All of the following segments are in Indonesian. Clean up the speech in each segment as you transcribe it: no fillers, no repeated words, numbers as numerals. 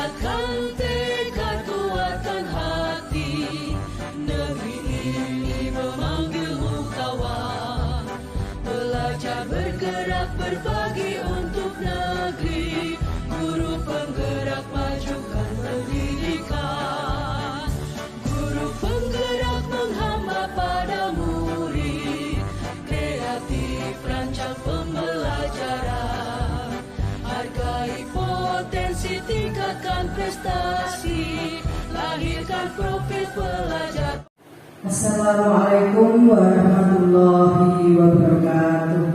kuatkan tekad, kuatkan hati. Negeri ini memanggilmu kawan. Belajar bergerak berbagi untuk negeri. Guru penggerak majukan pendidikan. Guru penggerak menghamba pada murid. Kreatif rancang pembelajaran. Hargai potensi, tingkatkan prestasi. Lahirkan profil pelajar. Assalamualaikum warahmatullahi wabarakatuh.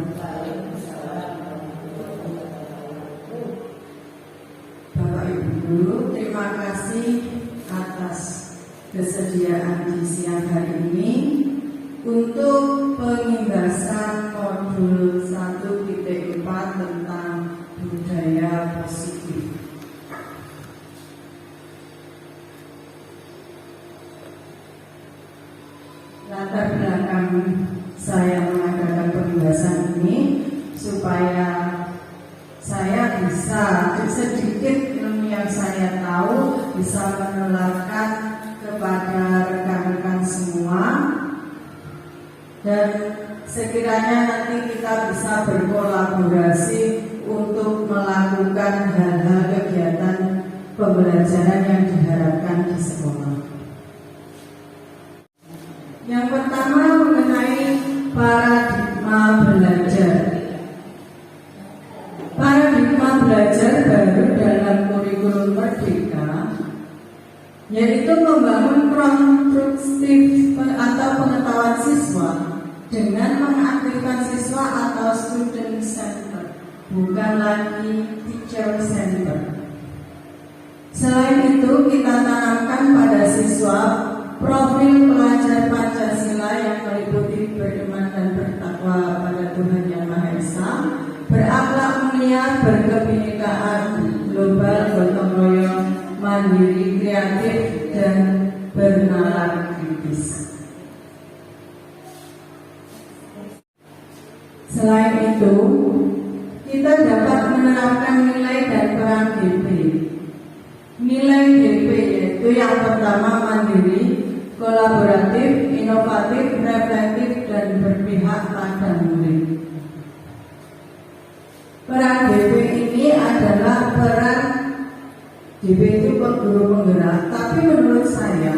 Bapak Ibu Guru, terima kasih atas kesediaan di siang hari ini untuk pengimbasan modul 1.4 tentang budaya positif. Latar belakang saya mengadakan pembahasan ini supaya saya bisa sedikit ilmu yang saya tahu bisa menularkan kepada rekan-rekan semua, dan sekiranya nanti kita bisa berkolaborasi untuk melakukan hal-hal kegiatan pembelajaran yang diharapkan di sekolah. Yang pertama mengenai paradigma belajar. Paradigma belajar baru dalam kurikulum Merdeka yaitu membangun konstruktif atau pengetahuan siswa dengan mengaktifkan siswa atau student center, bukan lagi teacher center. Selain itu, kita tanamkan pada siswa profil pelajar Pancasila yang meliputi beriman dan bertakwa pada Tuhan Yang Maha Esa, berakhlak mulia, berkebinekaan global, gotong royong, mandiri, kreatif, dan bernalar kritis. Selain itu, kita dapat menerapkan nilai dan peran DP. Nilai DP yaitu yang pertama mandiri, kolaboratif, inovatif, reflektif, dan berpihak pada murid. Peran DP ini adalah peran DP itu guru penggerak, tapi menurut saya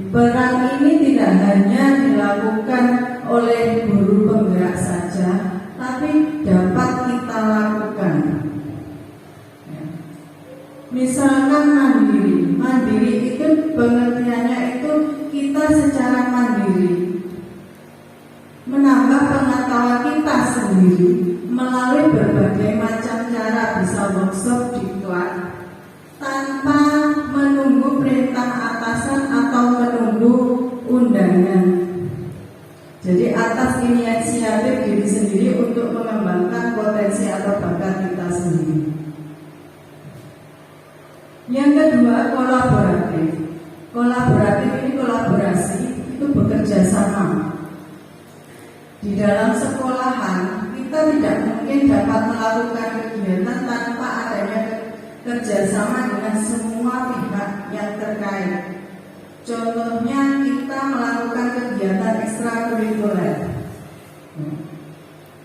peran ini tidak hanya dilakukan oleh guru penggerak saja, tapi dapat kita lakukan. Misalkan mandiri itu pengertiannya itu kita secara mandiri menambah pengetahuan kita sendiri melalui berbagai macam cara, bisa workshop di kelas tanpa menunggu perintah atasan atau menunggu undangan. Jadi atas inisiatif diri sendiri untuk mengembangkan potensi atau bakat kita sendiri. Yang kedua, kolaboratif. Kolaboratif ini kolaborasi, itu bekerja sama. Di dalam sekolahan, kita tidak mungkin dapat melakukan kegiatan tanpa adanya kerjasama dengan semua pihak yang terkait. Contohnya, kita melakukan kegiatan ekstrakurikuler.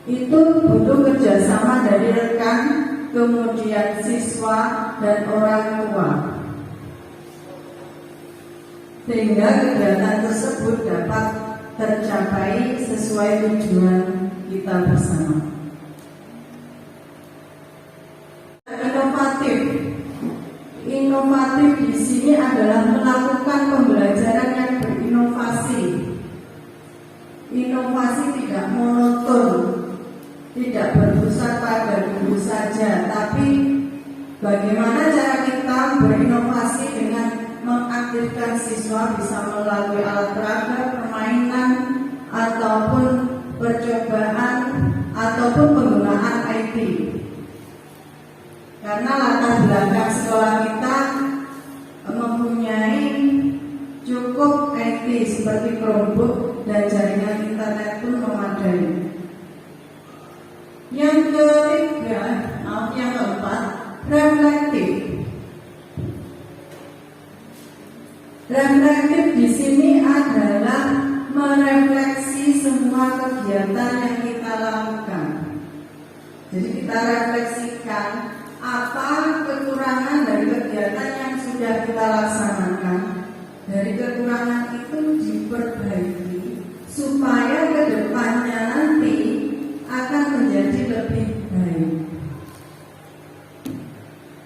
Itu butuh kerjasama dari rekan, kemudian siswa dan orang tua, sehingga kegiatan tersebut dapat tercapai sesuai tujuan kita bersama. Inovatif di sini adalah melakukan pembelajaran yang berinovasi. Inovasi tidak monoton, tidak berpusat pada guru saja, tapi bagaimana cara kita berinovasi dengan mengaktifkan siswa bisa melalui alat peraga, permainan, ataupun percobaan, ataupun penggunaan IT. Karena latar belakang sekolah kita mempunyai cukup IT seperti Chromebook dan jaringan internet pun memadai. Yang keempat, refleksi Reflektif di sini adalah merefleksi semua kegiatan yang kita lakukan. Jadi kita refleksikan apa kekurangan dari kegiatan yang sudah kita laksanakan. Dari kekurangan itu diperbaiki supaya ke depannya nanti akan menjadi lebih baik.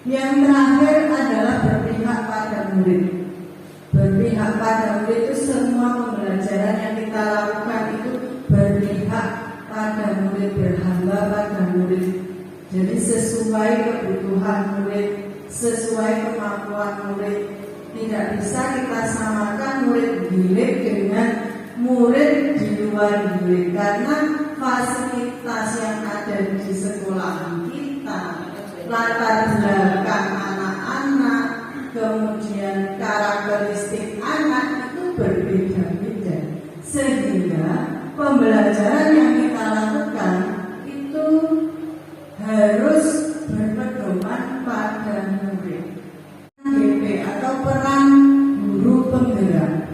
Yang terakhir adalah berpihak pada murid. Berpihak pada murid itu semua pembelajaran yang kita lakukan itu berpihak pada murid, berhamba pada murid. Jadi sesuai kebutuhan murid, sesuai kemampuan murid. Tidak bisa kita samakan murid bilik dengan murid di luar bilik, karena fasilitas yang ada di sekolahan kita, latar belakang anak-anak, kemudian karakteristik anak itu berbeda-beda, sehingga pembelajaran yang kita lakukan itu harus berpedoman pada murid. GP atau peran guru penggerak.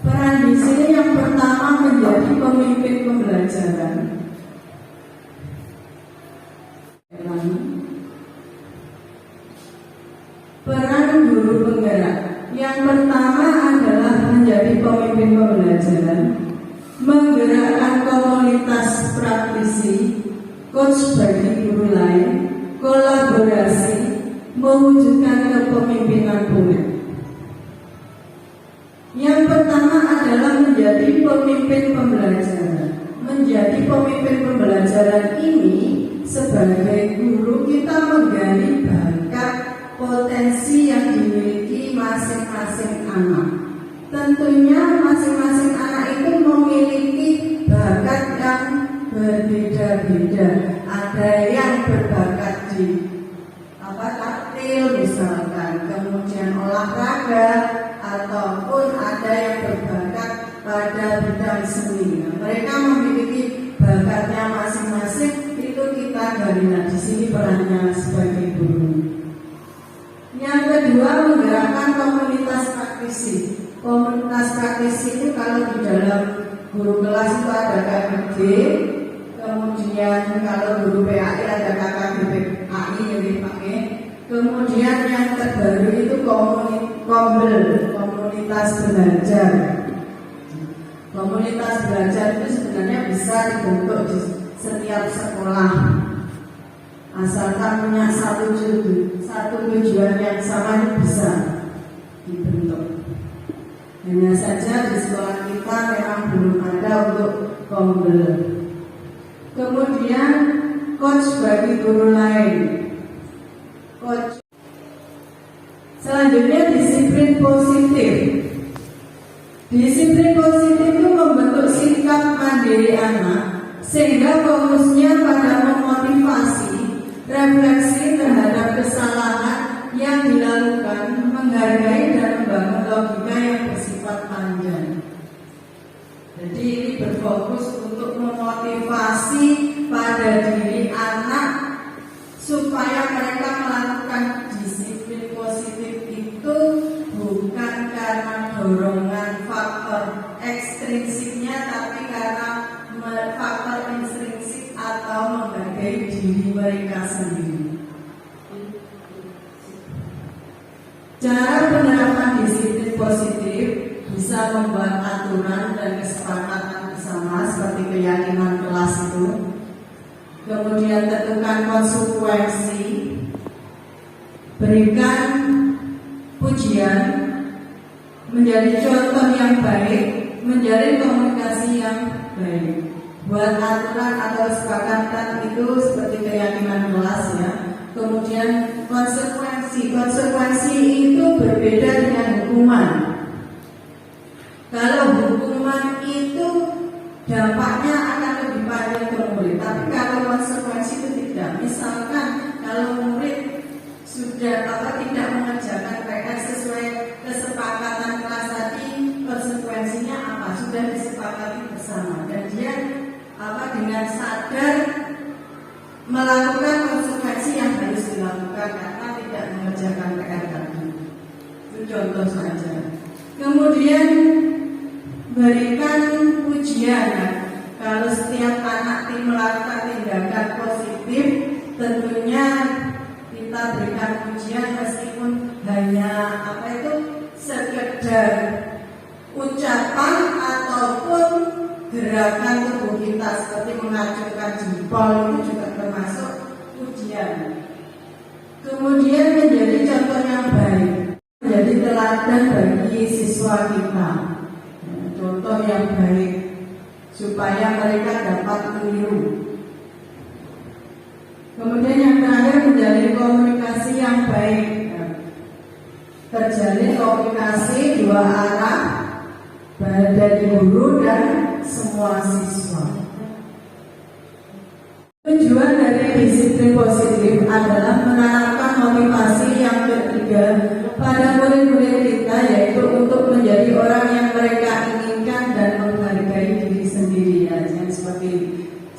Peran di sini yang pertama menjadi pemimpin pembelajaran. Peran guru penggerak yang pertama adalah menjadi pemimpin pembelajaran, menggerakkan komunitas praktisi, coach bagi guru lain, kolaborasi, mewujudkan kepemimpinan murid. Yang pertama adalah menjadi pemimpin pembelajaran. Menjadi pemimpin pembelajaran ini sebagai guru kita menggali bakat potensi yang dimiliki masing-masing anak. Tentunya masing-masing anak itu memiliki bakat yang berbeda-beda. Ada yang berbakat di taktil misalkan, kemudian olahraga, ataupun ada yang berbakat pada bidang seni. Mereka memiliki bakatnya masing-masing, itu kita gali. Nah, di sini perannya sebagai guru. Yang kedua, menggerakkan komunitas praktisi. Komunitas praktisi itu kalau di dalam guru kelas itu ada KKG, kemudian kalau guru PAI ada KKBPAI yang dipakai. Kemudian yang terbaru itu komunitas belajar. Komunitas belajar itu sebenarnya bisa dibentuk di setiap sekolah, asalkan punya satu tujuan yang sama itu bisa dibentuk. Hanya saja di sekolah kita memang belum ada untuk kombel. Kemudian coach bagi guru lain. Coach. Selanjutnya disiplin positif. Disiplin positif itu membentuk sikap mandiri anak sehingga fokusnya pada memotivasi, refleksi terhadap kesalahan yang dilakukan, menghargai dan membangun logika yang bersifat panjang. Jadi ini berfokus untuk memotivasi pada diri anak supaya mereka melakukan disiplin positif itu bukan karena dorongan faktor ekstrinsiknya, tapi karena faktor intrinsik atau menghargai diri mereka sendiri. Cara penerapan disiplin positif bisa membuat aturan dan kesepakatan bersama seperti keyakinan kelas itu. Kemudian tentukan konsekuensi, berikan pujian, menjadi contoh yang baik, menjalin komunikasi yang baik. Buat aturan atau kesepakatan itu seperti keyakinan kelas ya. Kemudian konsekuensi itu berbeda dengan hukuman. Kalau hukuman itu dampaknya akan lebih panjang ke murid, tapi kalau konsekuensi itu tidak. Misalkan kalau murid sudah tidak mengerjakan PR sesuai kesepakatan kelas tadi, konsekuensinya apa? Sudah disepakati bersama, dan dia dengan sadar melakukan konsekuensi yang harus dilakukan karena tidak mengerjakan PR tadi. Itu contoh saja. Kemudian kemudian berikan pujian. Kalau setiap anak melakukan tindakan positif, tentunya kita berikan pujian meskipun hanya sekedar ucapan ataupun gerakan tubuh kita seperti mengacungkan jempol itu juga termasuk pujian. Kemudian menjadi contoh yang baik, menjadi teladan bagi siswa kita, contoh yang baik supaya mereka dapat meniru. Kemudian yang terakhir menjadi komunikasi yang baik, terjalin komunikasi dua arah dari guru dan semua siswa. Tujuan dari disiplin positif adalah menanamkan motivasi yang ketiga pada murid-murid kita, yaitu untuk menjadi orang yang mereka inginkan dan menghargai diri sendiri, yang seperti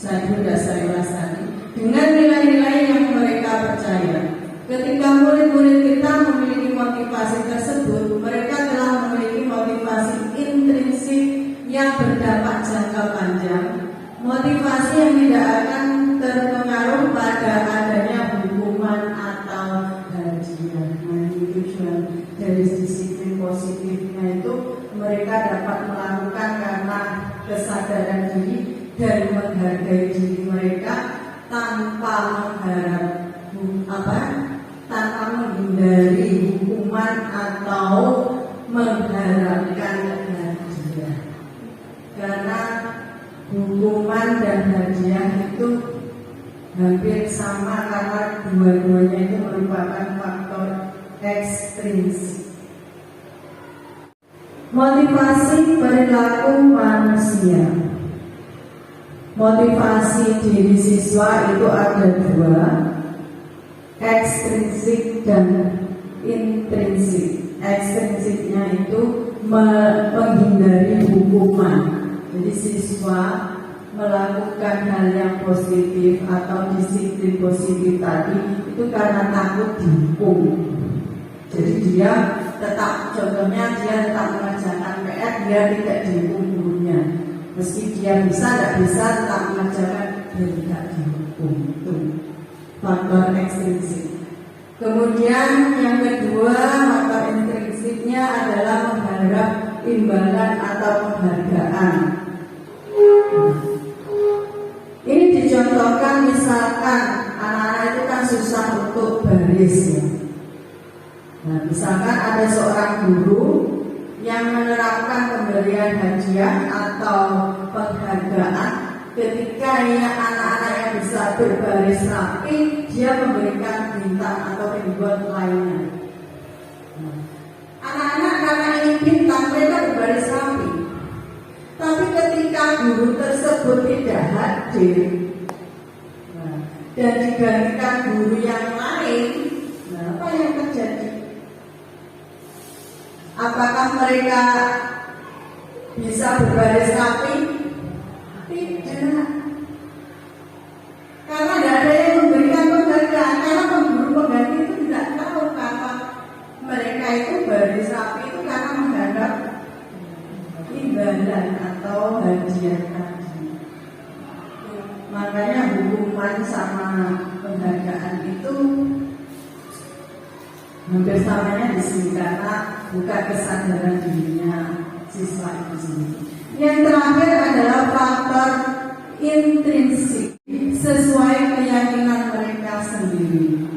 sudah saya ulaskan, dengan nilai-nilai yang mereka percaya. Ketika murid-murid kita memiliki motivasi tersebut, mereka telah memiliki motivasi intrinsik yang berdampak jangka panjang, motivasi yang tidak akan terpengaruh pada adanya hukuman atau hadiah. Ini tujuan dari disiplin positifnya itu, mereka dapat melakukan karena kesadaran diri dan menghargai diri mereka tanpa tanpa menghindari hukuman atau mengharapkan hadiah. Karena hukuman dan hadiah itu hampir sama, karena dua-duanya itu merupakan faktor ekstrinsik. Motivasi perilaku manusia. Motivasi diri siswa itu ada dua, ekstrinsik dan intrinsik. Ekstrinsiknya itu menghindari hukuman. Jadi siswa melakukan hal yang positif atau disiplin positif tadi itu karena takut dihukum. Jadi dia tetap, contohnya dia tetap mengerjakan PR, dia tidak dihukum gurunya. Meski dia bisa, tidak bisa, tetap mengerjakan, dia tidak dihukum. Itu faktor ekstrinsik. Kemudian yang kedua, faktor intrinsiknya adalah mengharap imbalan atau penghargaan. Ini dicontohkan, misalkan anak-anak itu kan susah untuk baris ya. Nah, misalkan ada seorang guru yang menerapkan pemberian hadiah atau penghargaan ketika anak-anak yang bisa berbaris rapi, dia memberikan bintang atau reward lainnya. Anak-anak karena ingin bintang, mereka berbaris rapi. Tapi ketika guru tersebut tidak hadir, dan digantikan guru yang lain, apa yang terjadi? Apakah mereka bisa berbaris rapi? Tidak. Karena tidak ada yang memberikan penghargaan, karena guru pengganti itu tidak tahu kalau mereka itu baris rapi itu karena menghadap imbalan atau hadiah tadi. Makanya hukuman sama penghargaan itu hampir samanya di sini, karena bukan kesadaran dirinya siswa itu sendiri. Yang terakhir adalah faktor intrinsik, sesuai keyakinan mereka sendiri.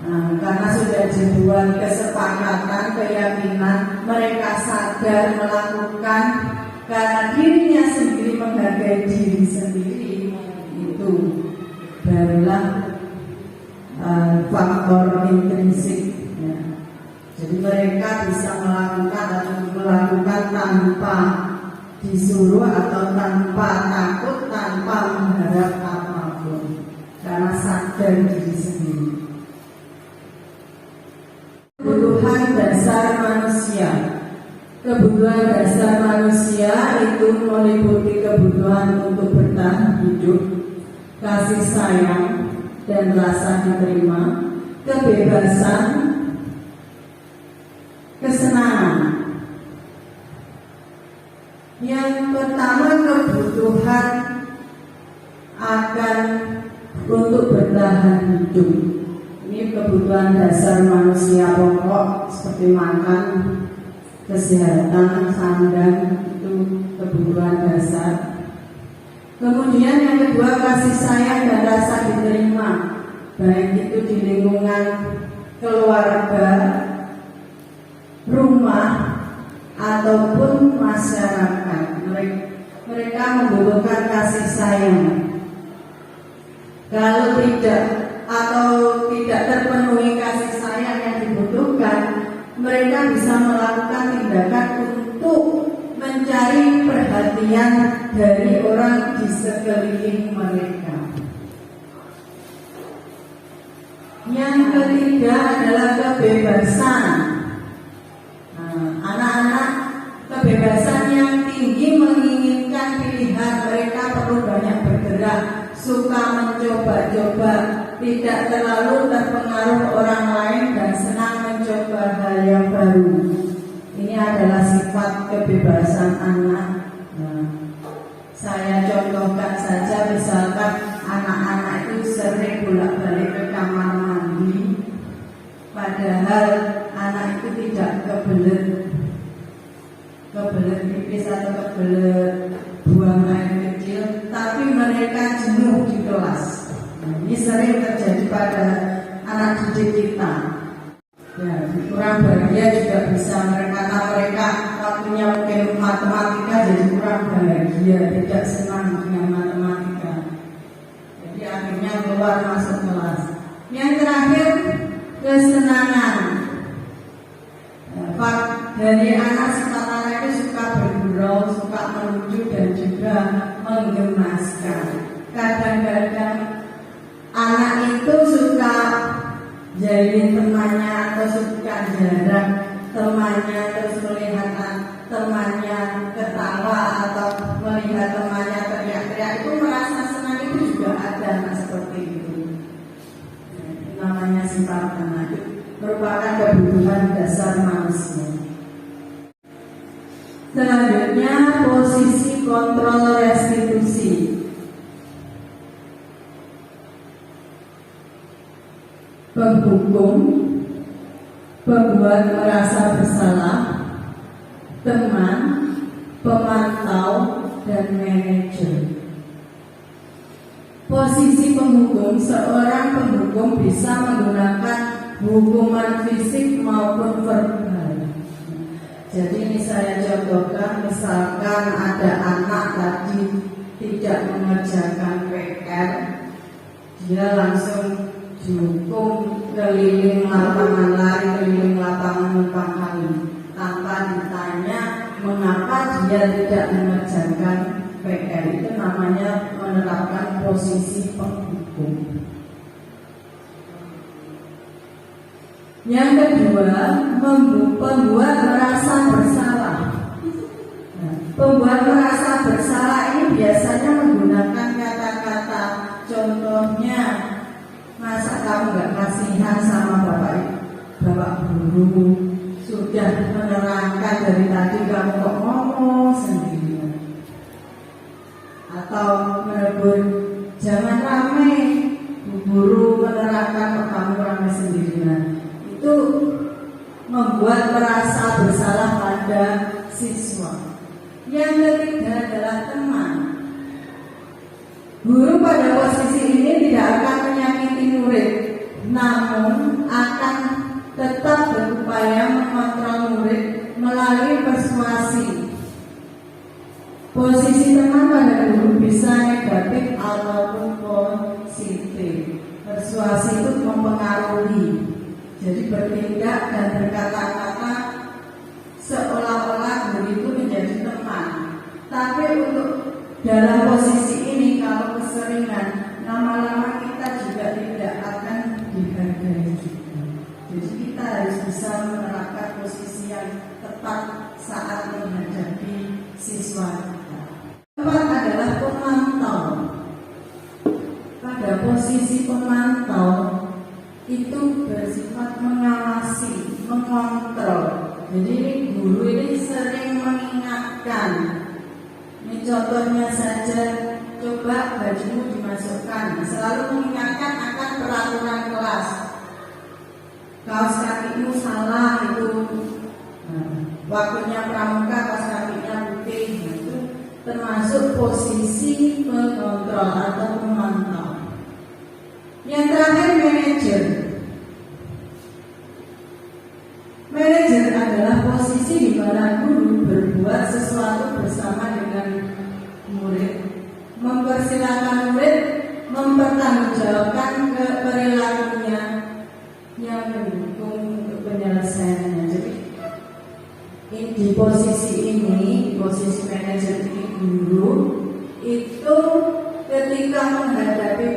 Nah, karena sudah dibuat kesepakatan, keyakinan, mereka sadar melakukan karena dirinya sendiri, menghargai diri sendiri, itu barulah faktor intrinsik ya. Jadi mereka bisa melakukan tanpa disuruh atau tanpa takut, tanpa mengharap apapun, karena sadar diri sendiri. Kebutuhan dasar manusia. Kebutuhan dasar manusia itu meliputi kebutuhan untuk bertahan hidup, kasih sayang dan rasa diterima, kebebasan, kesenangan, kebutuhan dasar manusia pokok seperti makan, kesehatan, sandang, itu kebutuhan dasar. Kemudian yang kedua, kasih sayang dan rasa diterima, baik itu di lingkungan keluarga, rumah, ataupun masyarakat. Mereka membutuhkan kasih sayang. Kalau tidak terpenuhi kasih sayang yang dibutuhkan, mereka bisa melakukan tindakan untuk mencari perhatian dari orang di sekeliling mereka. Yang ketiga adalah kebebasan. Anak-anak, kebebasan yang tinggi menginginkan pilihan. Mereka perlu banyak bergerak, suka mencoba-coba, tidak terlalu terpengaruh orang lain, dan senang mencoba hal yang baru. Ini adalah sifat kebebasan anak. Saya contohkan saja, misalkan anak-anak itu sering bolak-balik ke kamar mandi, padahal anak itu tidak kebelet pipis atau kebelet buang air kecil, tapi mereka jenuh di kelas. Ini sering terjadi pada anak didik kita. Ya, kurang bahagia juga bisa mereka waktunya mungkin matematika jadi kurang bahagia, tidak senang dengan matematika. Jadi akhirnya keluar masuk kelas. Yang terakhir, kesenangan. Dari anak sifat anak itu suka bergurau, suka melucu, dan juga menggemaskan. Kadang-kadang anak itu suka jadi temannya atau suka jarak temannya, terus melihat temannya ketawa atau melihat temannya teriak-teriak, itu merasa senang. Itu juga ada anak seperti itu. Namanya sifat anak, itu merupakan kebutuhan dasar manusia. Selanjutnya, posisi kontrol restitusi. Penghukum, pembuat merasa bersalah, teman, pemantau, dan manajer. Posisi penghukum, seorang penghukum bisa menggunakan hukuman fisik maupun verbal. Jadi ini saya contohkan, misalkan ada anak tadi tidak mengerjakan PR, dia langsung dihukum keliling lapangan lari, keliling lapangan numpang kali, tanpa ditanya mengapa dia tidak mengerjakan PR. Itu namanya menerapkan posisi penghukum. Yang kedua, pembuat merasa bersalah. Pembuat merasa bersalah ini biasanya menggunakan kata-kata, contohnya, masa kamu gak kasihan sama bapak guru, sudah menerangkan dari tadi kamu kok ngomong sendirian. Atau menegur, jangan rame, bu guru menerangkan kok kamu rame sendirian. Itu membuat merasa bersalah pada siswa. Yang ketiga adalah teman. Guru pada posisi ini tidak akan menyakiti murid, namun akan tetap berupaya mengontrol murid melalui persuasi. Posisi teman pada guru bisa negatif ataupun positif. Persuasi itu mempengaruhi. Jadi bertindak dan berkata-kata seolah-olah guru itu menjadi teman. Tapi untuk dalam posisi ini, kalau keseringan, lama-lama kita juga tidak akan dihargai juga. Jadi kita harus bisa menerapkan posisi yang tepat saat menghadapi siswa kita. Keempat adalah pemantau. Pada posisi pemantau itu bersifat mengawasi, mengontrol. Jadi guru ini sering mengingatkan. Ini contohnya saja, coba bajumu dimasukkan. Selalu mengingatkan akan peraturan kelas. kaos kakimu salah itu, waktunya pramuka kaos kakinya putih, itu termasuk posisi pengontrol atau pemantau. Yang terakhir manajer. Manajer adalah posisi di mana guru berbuat sesuatu bersama dengan murid, mempersilahkan murid mempertanggungjawabkan perilakunya yang mendukung untuk penyelesaiannya. Jadi di posisi ini, posisi manajer ini guru itu ketika menghadapi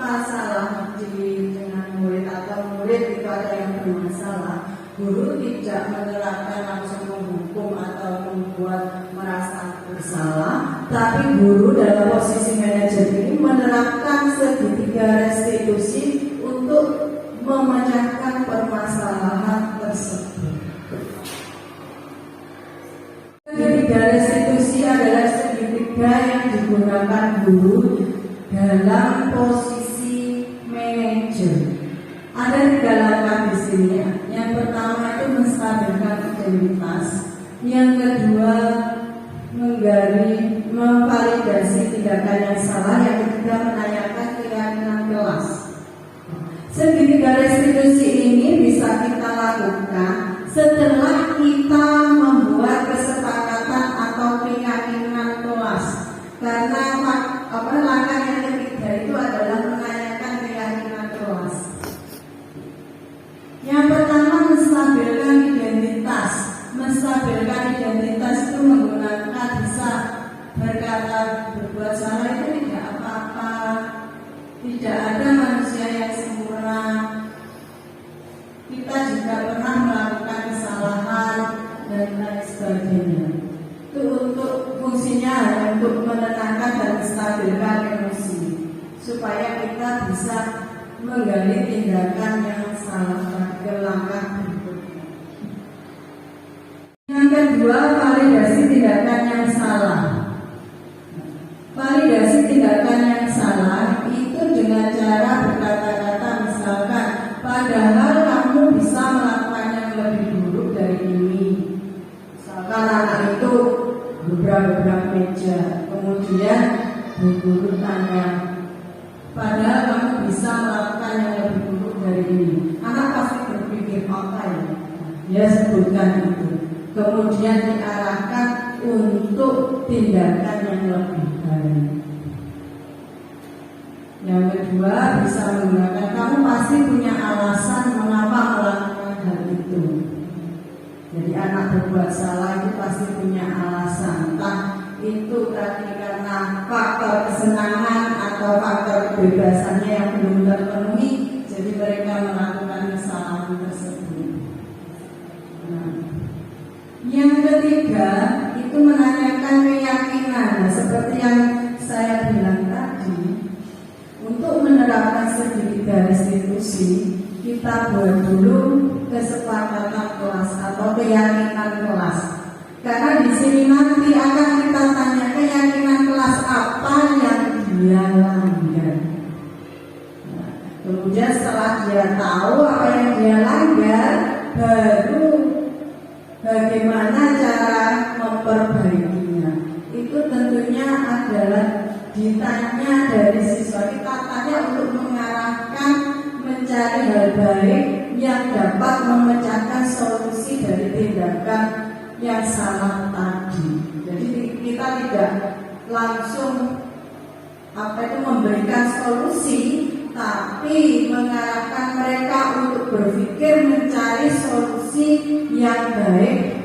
masalah dengan murid atau murid itu ada yang bermasalah, guru tidak menerapkan langsung menghukum atau membuat merasa bersalah, tapi guru dalam posisi manajer ini menerapkan segitiga restitusi untuk memecahkan permasalahan tersebut. Segitiga restitusi adalah segitiga yang digunakan guru dalam posisi manajer. Ada 3 langkah di sini. Yang pertama itu menstabilkan identitas. Yang kedua memvalidasi tindakan yang salah. Yang ketiga menanyakan keyakinan kelas. Segitiga restitusi ini bisa kita lakukan setelah kita membuat kesepakatan atau keyakinan kelas. Karena langkah yang ketiga itu adalah menanyakan keyakinan kelas. Yang pertama menstabilkan identitas. Menstabilkan identitas itu menggunakan bisa berkata berbuat salah itu tidak apa-apa. Tidak ada manusia yang sempurna. Kita juga pernah melakukan kesalahan dan lain sebagainya. Itu untuk fungsinya untuk menenangkan dan menstabilkan emosi supaya kita bisa menggali tindakan yang salah ke langkah berikutnya. Yang kedua, validasi tindakan yang salah. Validasi tindakan yang salah itu dengan cara berkata-kata misalkan, padahal kamu bisa melakukan yang lebih buruk dari ini. Misalkan anak itu beberapa meja, kemudian guru tanya, padahal kamu bisa melakukan yang lebih buruk dari ini. Anak pasti berpikir apa ya? Dia sebutkan itu. Kemudian diarahkan untuk tindakan yang lebih baik. Yang kedua bisa menggunakan, kamu pasti punya alasan mengapa melakukan hal itu. Jadi anak berbuat salah itu pasti punya alasan. Entah itu tadi karena faktor kesenangan atau faktor kebebasannya yang belum terpenuhi, jadi mereka melakukan kesalahan tersebut. Yang ketiga itu menanyakan keyakinan. Seperti yang saya bilang tadi, untuk menerapkan segitiga restitusi, kita buat dulu kesepakatan kelas atau keyakinan kelas. Karena di sini nanti akan kita tanya keyakinan kelas apa yang dia langgar. Kemudian setelah dia tahu apa yang dia langgar, baru bagaimana cara memperbaikinya. Itu tentunya adalah ditanya dari siswa. Kita tanya untuk mengarahkan mencari hal baik yang dapat memecahkan solusi dari tindakan yang salah tadi. Jadi kita tidak langsung memberikan solusi, tapi mengarahkan mereka untuk berpikir mencari solusi yang baik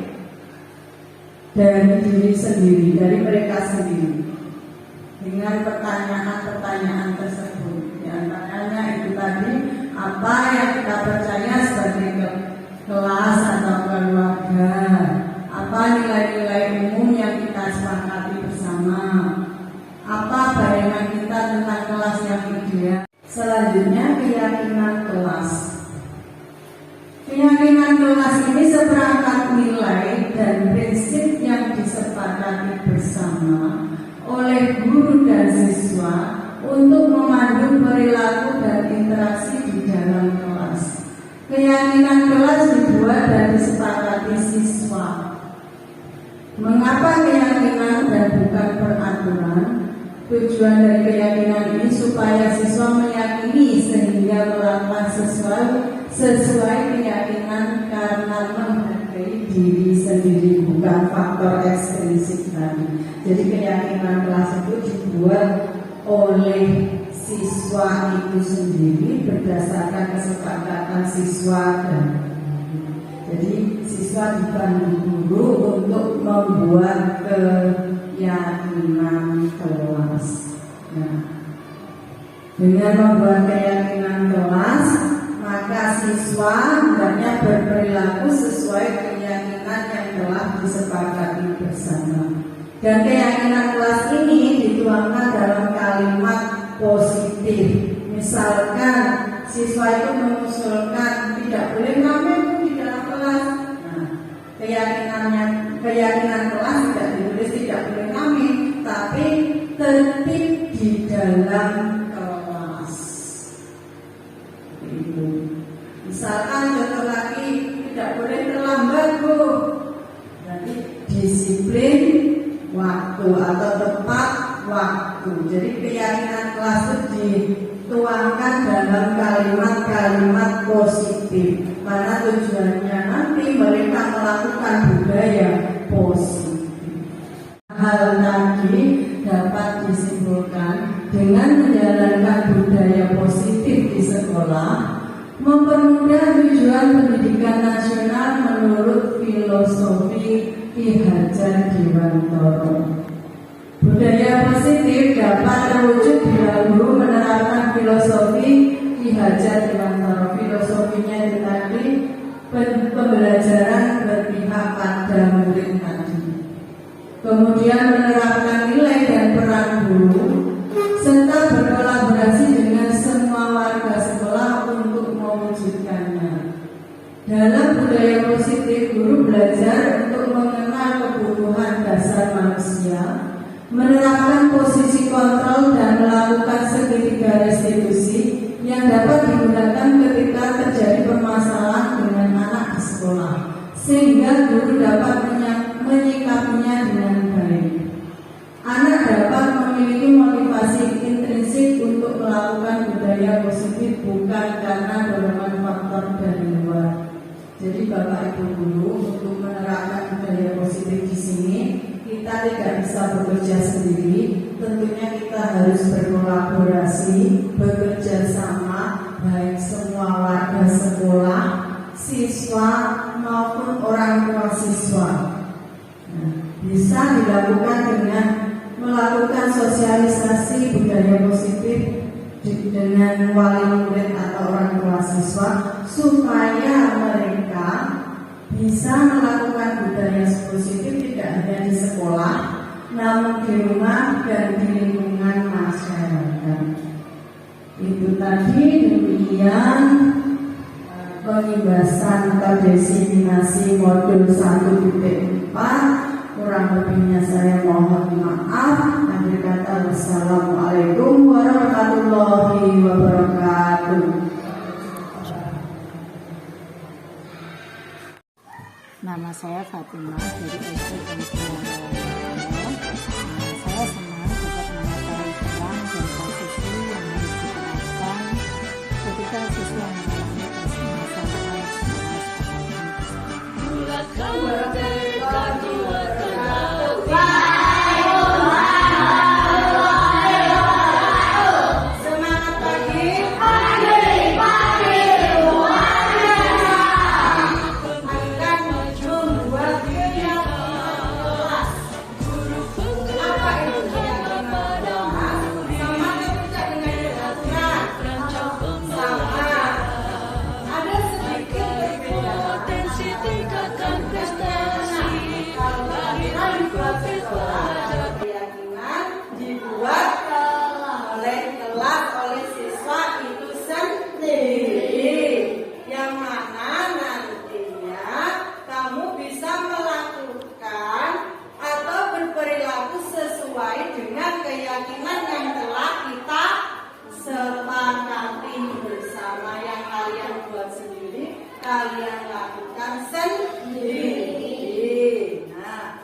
dari diri sendiri, dari mereka sendiri, dengan pertanyaan-pertanyaan tersebut. Di antaranya itu tadi, apa yang kita percaya sebagai kelas atau keluarga, apa nilai-nilai umum yang kita sepakati bersama, apa bayangan kita tentang kelas yang ideal. Selanjutnya keyakinan kelas. Keyakinan kelas ini seperangkat nilai dan prinsip yang disepakati bersama oleh guru dan siswa untuk memandu perilaku dan interaksi di dalam kelas. Keyakinan kelas dibuat dan disepakati siswa. Mengapa keyakinan dan bukan peraturan? Tujuan dari keyakinan ini supaya siswa meyakini sehingga melakukan sesuai keyakinan karena menghargai diri sendiri, bukan faktor ekstrinsik tadi. Jadi keyakinan kelas itu dibuat oleh siswa itu sendiri berdasarkan kesepakatan siswa dan guru. Jadi siswa dibantu guru untuk membuat keyakinan kelas. Nah, dengan membuat keyakinan kelas, maka siswa hendaknya berperilaku sesuai keyakinan yang telah disepakati bersama. Dan keyakinan kelas ini dituangkan dalam kalimat positif. Misalkan siswa itu mengusulkan tidak boleh ngamen di dalam kelas. Nah, keyakinan kelas tidak ditulis tidak boleh ngamen, tapi tertib di dalam kelas. Itu. Misalkan contoh lagi tidak boleh terlambat, Bu. Jadi disiplin waktu atau tepat waktu. Jadi keyakinan kelas itu dituangkan dalam kalimat-kalimat positif karena tujuannya nanti mereka melakukan budaya positif. Hal tadi dapat disimpulkan dengan menjalankan budaya positif di sekolah mempermudah tujuan pendidikan nasional menurut filosofi Ki Hajar Dewantara. Budaya positif dapat terwujud bila guru menerapkan filosofi Ki Hajar Dewantara. Filosofinya itu tadi pembelajaran berpihak pada murid tadi. Kemudian menerapkan nilai dan peran guru serta berkolaborasi dengan semua warga sekolah untuk mewujudkannya. Dalam budaya positif, guru belajar untuk mengenal kebutuhan dasar manusia, menerapkan posisi kontrol dan melakukan segitiga restitusi yang dapat digunakan ketika terjadi permasalahan dengan anak di sekolah, sehingga guru dapat menyikapinya dengan baik. Anak dapat memiliki motivasi intrinsik untuk melakukan budaya positif bukan karena dorongan faktor dari luar. Jadi Bapak Ibu guru untuk menerapkan budaya positif di sini kita tidak bisa bekerja sendiri. Tentunya kita harus berkolaborasi, bekerja sama, baik semua warga sekolah, siswa maupun orang tua siswa. Nah, bisa dilakukan dengan melakukan sosialisasi budaya positif dengan wali murid atau orang tua siswa supaya mereka bisa melakukan budaya positif tidak hanya di sekolah namun di rumah dan di lingkungan masyarakat. Itu tadi demikian pengibasan atau diseminasi modul 1.4. Kurang lebihnya saya mohon maaf. Akhir kata wassalamualaikum warahmatullahi wabarakatuh. Nama saya Fatimah dari SD Saya senang dapat mengetahui peran dan posisi yang harus diterapkan ketika siswa mengalami permasalahan Bulatkan merdeka jiwa tenang. Semangat pagi. Guru penggerak kalian lakukan sendiri. Nah,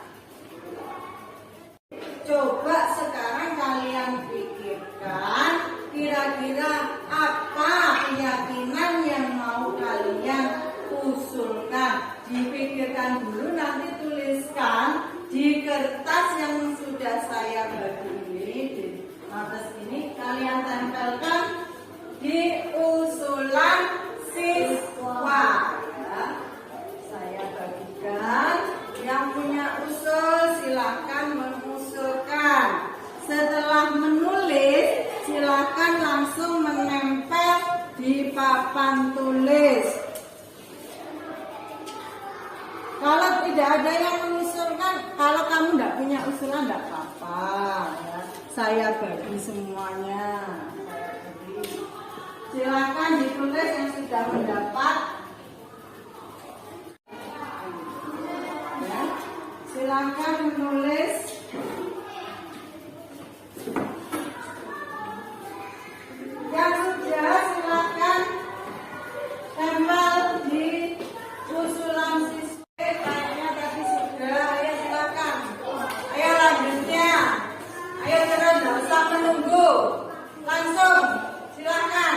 coba sekarang kalian pikirkan kira-kira apa keyakinan yang mau kalian usulkan. Dipikirkan dulu, nanti tuliskan di kertas yang sudah saya bagi ini, di atas ini kalian tempelkan di usulan siswa. Ya, saya bagikan. Yang punya usul silakan mengusulkan. Setelah menulis, silakan langsung menempel di papan tulis. Kalau tidak ada yang mengusulkan, kalau kamu tidak punya usulan tidak apa-apa. Ya. Saya bagi semuanya. Silakan ditulis yang sudah mendapat. Ya. Silakan menulis. Yang sudah silakan tempel di usulan siswa. Kayaknya tadi sudah. Ayo silakan. Ayo lanjutnya. Ayo terus, tidak usah menunggu. Langsung silakan.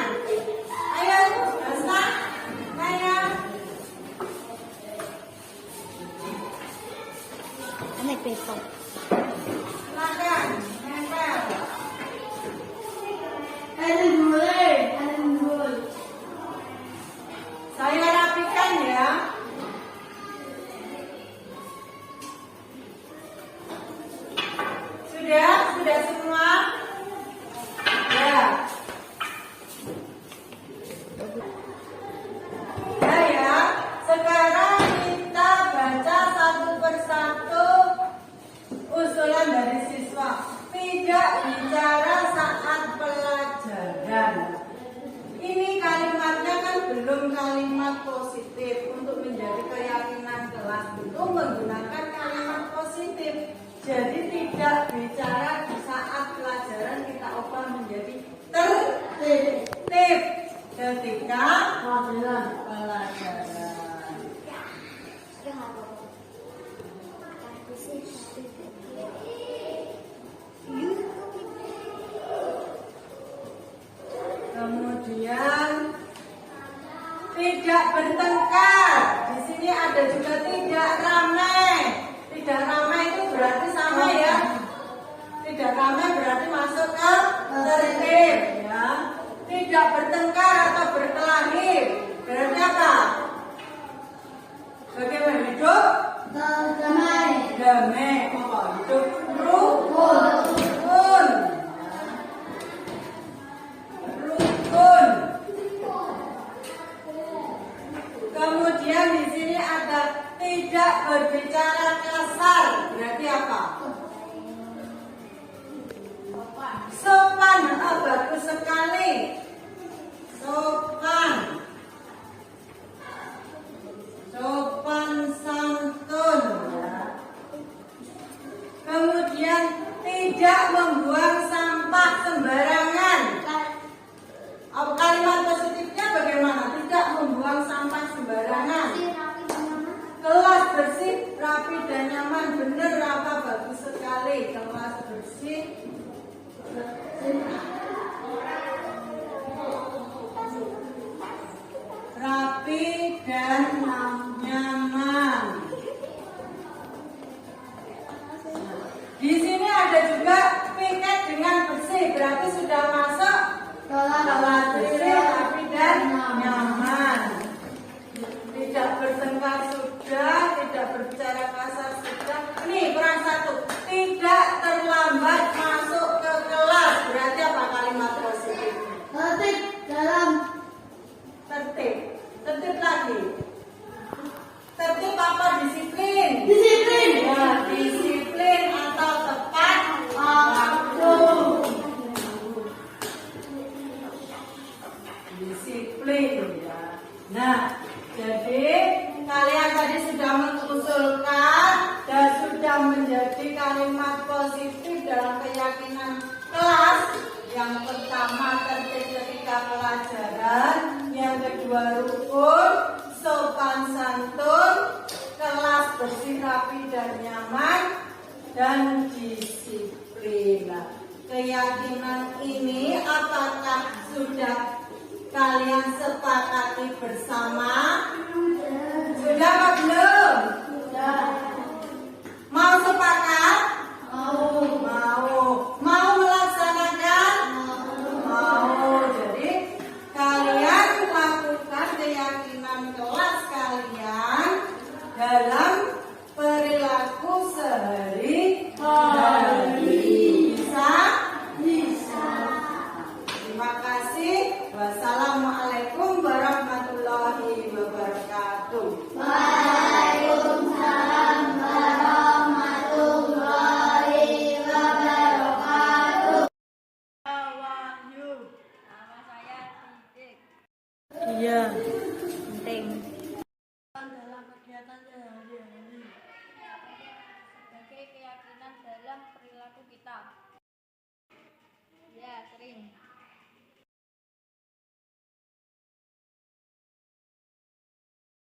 Ayo, tidak usah. Ayo. Ini paper. Silakan. Nempel. Saya rapikan ya. Sudah semua? Ya. Ya. Sekarang kita baca satu persatu usulan dari siswa. Tidak bicara saat pelajaran. Ini kalimatnya kan belum kalimat positif. Untuk menjadi keyakinan kelas itu menggunakan kalimat positif. Jadi tidak bicara di saat pelajaran, kita ubah menjadi tertib ketika pelajaran. Kemudian tidak bertengkar. Di sini ada juga tidak ramai. Tidak ramai itu berarti sama ya. Tidak ramai berarti masuk ke tertib ya. Tidak bertengkar atau berkelahi berarti apa? Bagaimana hidup? Damai. Damai. Apa? Hidup rukun. Rukun. Kemudian di sini ada tidak berbicara kasar. Berarti apa? Sopan. Bagus sekali. Sopan. Sopan santun. Kemudian tidak membuang sampah sembarangan. Kalimat positifnya bagaimana? Tidak membuang sampah sembarangan. Kelas bersih, rapi dan nyaman. Benar apa? Bagus sekali. Kelas bersih, rapi dan nyaman. Di sini ada juga piket dengan bersih. Berarti sudah masuk kelas bersih, rapi dan nyaman. Tidak bertengkar sudah, tidak berbicara kasar sudah. Ini peran satu. Tidak terlambat masuk ke kelas. Berarti apa kalimat positif? Tertib dalam Tertib. Tertib lagi. Tertib apa? Disiplin. disiplin. Ya, disiplin atau tepat waktu. Disiplin ya. Nah, jadi kalian tadi sudah mengusulkan dan sudah menjadi kalimat positif dalam keyakinan kelas. Yang pertama tertib ketika pelajaran, yang kedua rukun, sopan kasih. Wassalamualaikum warahmatullahi wabarakatuh. Waalaikumsalam warahmatullahi wabarakatuh. Nama saya Sidik. Iya, penting. Dalam kegiatan sehari-hari sebagai keyakinan dalam perilaku kita. Ya, sering.